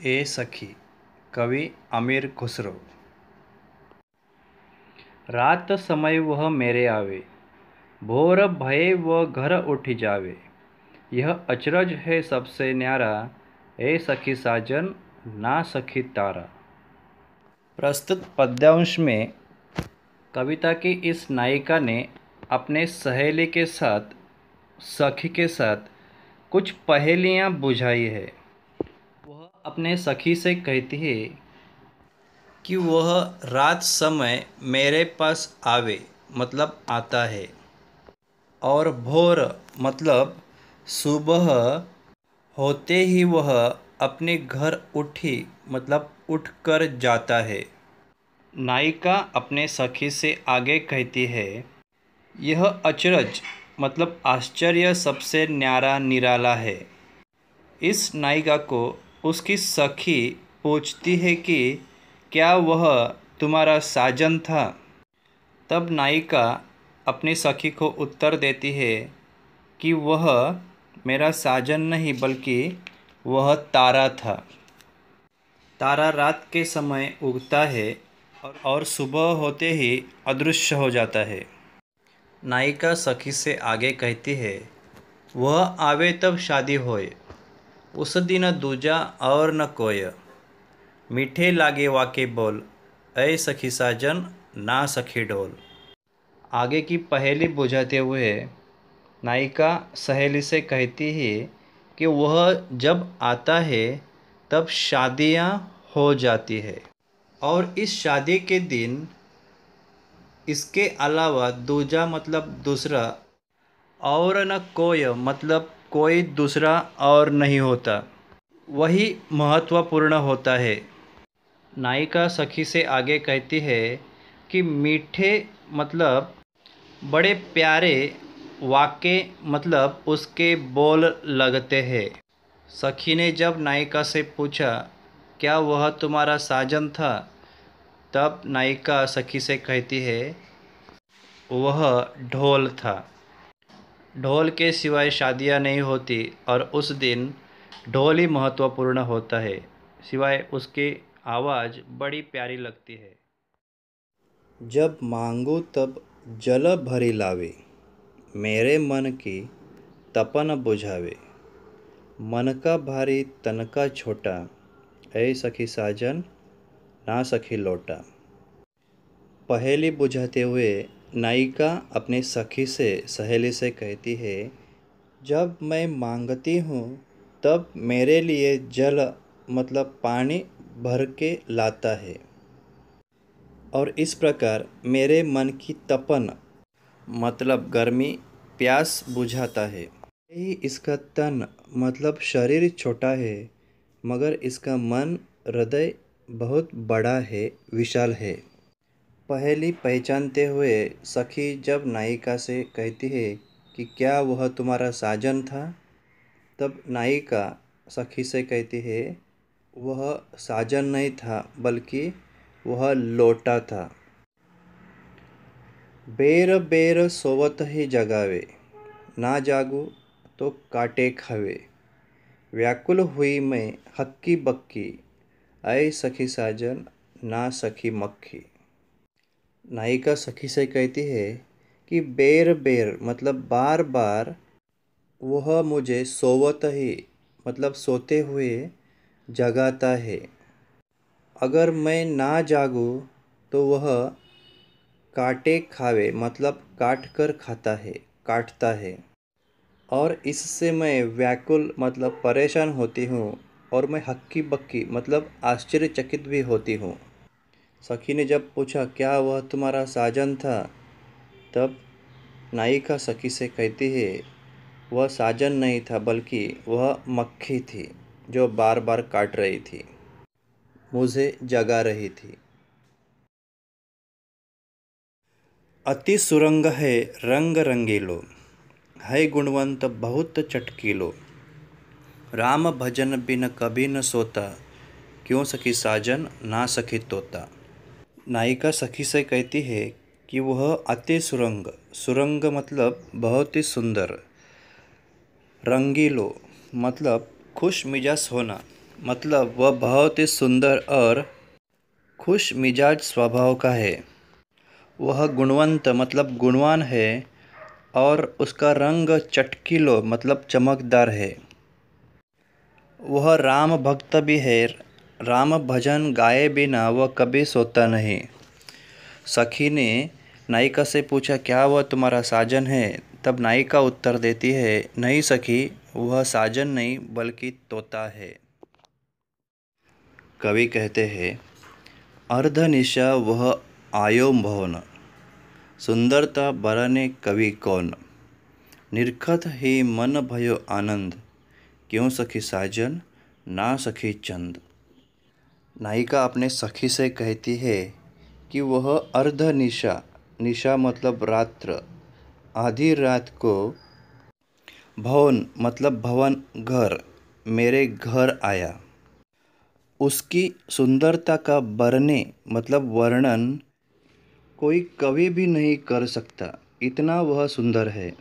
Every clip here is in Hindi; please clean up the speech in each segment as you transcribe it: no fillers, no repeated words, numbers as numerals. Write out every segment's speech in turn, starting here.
ए सखी। कवि अमीर खुसरो। रात समय वह मेरे आवे, भोर भये वह घर उठ जावे। यह अचरज है सबसे न्यारा, ए सखी साजन ना सखी तारा। प्रस्तुत पद्यांश में कविता की इस नायिका ने अपने सहेली के साथ, सखी के साथ कुछ पहेलियाँ बुझाई है। वह अपने सखी से कहती है कि वह रात समय मेरे पास आवे मतलब आता है, और भोर मतलब सुबह होते ही वह अपने घर उठी मतलब उठ कर जाता है। नायिका अपने सखी से आगे कहती है, यह अचरज मतलब आश्चर्य सबसे न्यारा निराला है। इस नायिका को उसकी सखी पूछती है कि क्या वह तुम्हारा साजन था? तब नायिका अपनी सखी को उत्तर देती है कि वह मेरा साजन नहीं बल्कि वह तारा था। तारा रात के समय उगता है और सुबह होते ही अदृश्य हो जाता है। नायिका सखी से आगे कहती है, वह आवे तब शादी होए, उस दिन दूजा और न कोय। मीठे लागे वाके बोल, ऐ सखी साजन ना सखी डोल। आगे की पहेली बुझाते हुए नायिका सहेली से कहती है कि वह जब आता है तब शादियाँ हो जाती है, और इस शादी के दिन इसके अलावा दूजा मतलब दूसरा और न कोई मतलब कोई दूसरा और नहीं होता, वही महत्वपूर्ण होता है। नायिका सखी से आगे कहती है कि मीठे मतलब बड़े प्यारे, वाक्य मतलब उसके बोल लगते हैं। सखी ने जब नायिका से पूछा, क्या वह तुम्हारा साजन था? तब नायिका सखी से कहती है, वह ढोल था। ढोल के सिवाय शादियाँ नहीं होती और उस दिन ढोल ही महत्वपूर्ण होता है, सिवाय उसकी आवाज़ बड़ी प्यारी लगती है। जब मांगो तब जल भरी लावे, मेरे मन की तपन बुझावे। मन का भारी तन का छोटा, ऐ सखी साजन ना सखी लोटा। पहेली बुझाते हुए नायिका अपनी सखी से सहेली से कहती है, जब मैं मांगती हूँ तब मेरे लिए जल मतलब पानी भर के लाता है, और इस प्रकार मेरे मन की तपन मतलब गर्मी प्यास बुझाता है। यही इसका तन मतलब शरीर छोटा है, मगर इसका मन हृदय बहुत बड़ा है, विशाल है। पहेली पहचानते हुए सखी जब नायिका से कहती है कि क्या वह तुम्हारा साजन था? तब नायिका सखी से कहती है, वह साजन नहीं था बल्कि वह लोटा था। बेर बेर सोवत ही जगावे, ना जागू तो काटे खावे। व्याकुल हुई मैं हक्की बक्की, ऐ सखी साजन ना सखी मक्खी। नायिका सखी से कहती है कि बेर बेर मतलब बार बार वह मुझे सोवत ही मतलब सोते हुए जगाता है। अगर मैं ना जागूँ तो वह काटे खावे मतलब काट कर खाता है, काटता है। और इससे मैं व्याकुल मतलब परेशान होती हूँ, और मैं हक्की बक्की मतलब आश्चर्यचकित भी होती हूँ। सखी ने जब पूछा, क्या वह तुम्हारा साजन था? तब नायिका सखी से कहती है, वह साजन नहीं था बल्कि वह मक्खी थी जो बार बार काट रही थी, मुझे जगा रही थी। अति सुरंग है रंग रंगीलो, है गुणवंत बहुत चटकीलो। राम भजन बिन कभी न सोता, क्यों सखी साजन ना सखी तोता। नायिका सखी से कहती है कि वह अति सुरंग, सुरंग मतलब बहुत ही सुंदर, रंगीलो मतलब खुश मिजाज होना, मतलब वह बहुत ही सुंदर और खुश मिजाज स्वभाव का है। वह गुणवंत मतलब गुणवान है और उसका रंग चटकीलो मतलब चमकदार है। वह राम भक्त भी है। राम भजन गाए बिना वह कभी सोता नहीं। सखी ने नायिका से पूछा, क्या वह तुम्हारा साजन है? तब नायिका उत्तर देती है, नहीं सखी, वह साजन नहीं बल्कि तोता है। कवि कहते हैं, अर्धनिशा वह आयो भवन, सुंदरता बरने कवि कौन। निरखत ही मन भयो आनंद, क्यों सखी साजन ना सखी चंद। नायिका अपने सखी से कहती है कि वह अर्धनिशा, निशा मतलब रात्र, आधी रात को भवन मतलब भवन घर, मेरे घर आया। उसकी सुंदरता का बरने मतलब वर्णन कोई कवि भी नहीं कर सकता, इतना वह सुंदर है।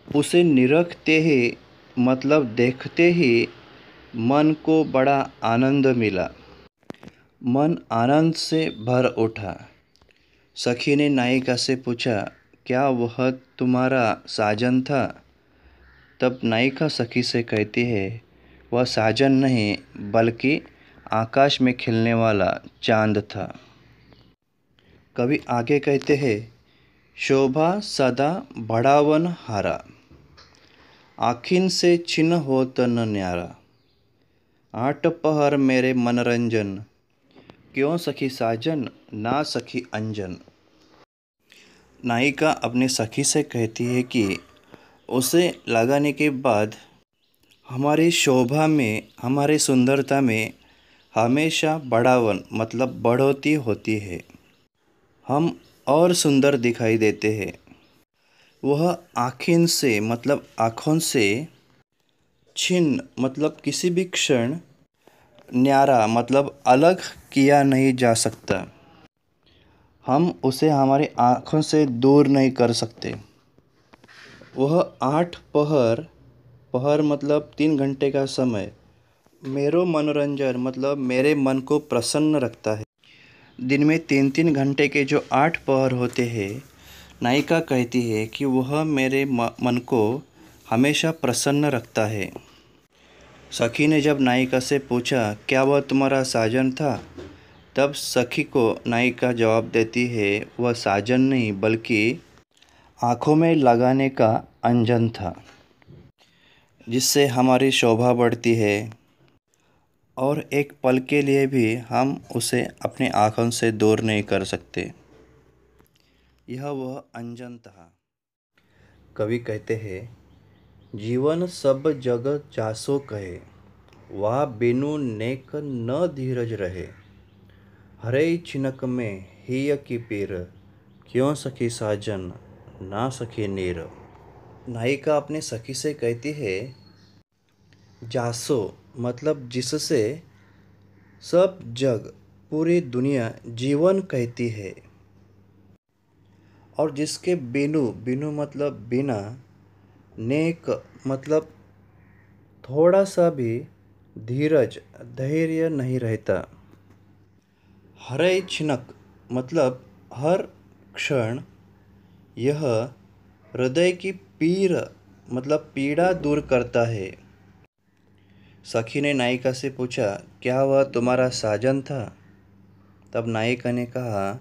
उसे निरखते ही मतलब देखते ही मन को बड़ा आनंद मिला। मन आनंद से भर उठा। सखी ने नायिका से पूछा, क्या वह तुम्हारा साजन था? तब नायिका सखी से कहती है, वह साजन नहीं बल्कि आकाश में खिलने वाला चांद था। कवि आगे कहते हैं, शोभा सदा बढ़ावन हारा, आखिन से छिन होत न न्यारा। आठ पहर मेरे मनोरंजन, क्यों सखी साजन ना सखी अंजन। नायिका अपने सखी से कहती है कि उसे लगाने के बाद हमारी शोभा में, हमारी सुंदरता में हमेशा बढ़ावन मतलब बढ़ोतरी होती है। हम और सुंदर दिखाई देते हैं। वह आँखिन से मतलब आँखों से, छिन मतलब किसी भी क्षण, न्यारा मतलब अलग किया नहीं जा सकता। हम उसे हमारी आँखों से दूर नहीं कर सकते। वह 8 पहर, पहर मतलब 3 घंटे का समय, मेरो मनोरंजन मतलब मेरे मन को प्रसन्न रखता है। दिन में 3-3 घंटे के जो 8 पहर होते हैं, नायिका कहती है कि वह मेरे मन को हमेशा प्रसन्न रखता है। सखी ने जब नायिका से पूछा, क्या वह तुम्हारा साजन था? तब सखी को नायिका जवाब देती है, वह साजन नहीं बल्कि आँखों में लगाने का अंजन था, जिससे हमारी शोभा बढ़ती है और एक पल के लिए भी हम उसे अपनी आँखों से दूर नहीं कर सकते। यह वह अंजन था। कवि कहते हैं, जीवन सब जग जासो कहे, वाह बिनु नेक न धीरज रहे। हरे छिनक में हिय की पीर, क्यों सखी साजन ना सखी नीर। नायिका अपने सखी से कहती है, जासो मतलब जिससे सब जग पूरी दुनिया जीवन कहती है, और जिसके बिनु, बिनु मतलब बिना, नेक मतलब थोड़ा सा भी धीरज धैर्य नहीं रहता। हरे छिनक मतलब हर क्षण, यह हृदय की पीर मतलब पीड़ा दूर करता है। सखी ने नायिका से पूछा, क्या वह तुम्हारा साजन था? तब नायिका ने कहा,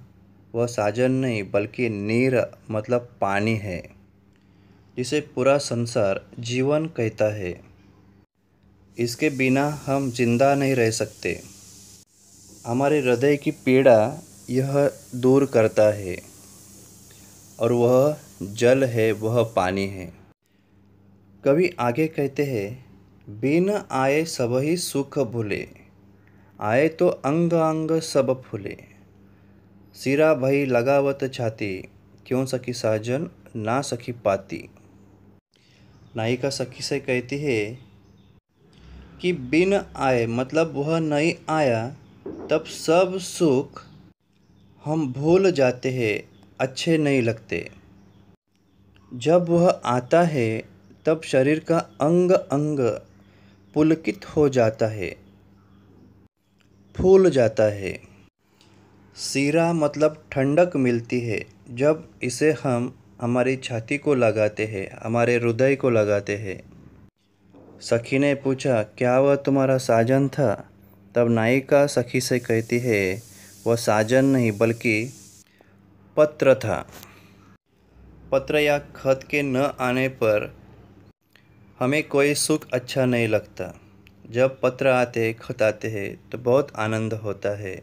वह साजन नहीं बल्कि नीर मतलब पानी है, जिसे पूरा संसार जीवन कहता है। इसके बिना हम जिंदा नहीं रह सकते। हमारे हृदय की पीड़ा यह दूर करता है, और वह जल है, वह पानी है। कवि आगे कहते हैं, बिन आए सबहि सुख भूले, आए तो अंग अंग सब फूले। सिरा भई लगावत छाती, क्यों सखी साजन ना सखी पाती। नायिका सखी से कहती है कि बिन आए मतलब वह नहीं आया, तब सब सुख हम भूल जाते हैं, अच्छे नहीं लगते। जब वह आता है तब शरीर का अंग अंग पुलकित हो जाता है, फूल जाता है। शीरा मतलब ठंडक मिलती है जब इसे हम हमारी छाती को लगाते हैं, हमारे हृदय को लगाते हैं। सखी ने पूछा, क्या वह तुम्हारा साजन था? तब नायिका सखी से कहती है, वह साजन नहीं बल्कि पत्र था। पत्र या खत के न आने पर हमें कोई सुख अच्छा नहीं लगता। जब पत्र आते, खत आते हैं तो बहुत आनंद होता है।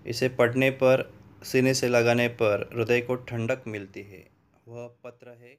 इसे पढ़ने पर, सीने से लगाने पर हृदय को ठंडक मिलती है। वह पत्र है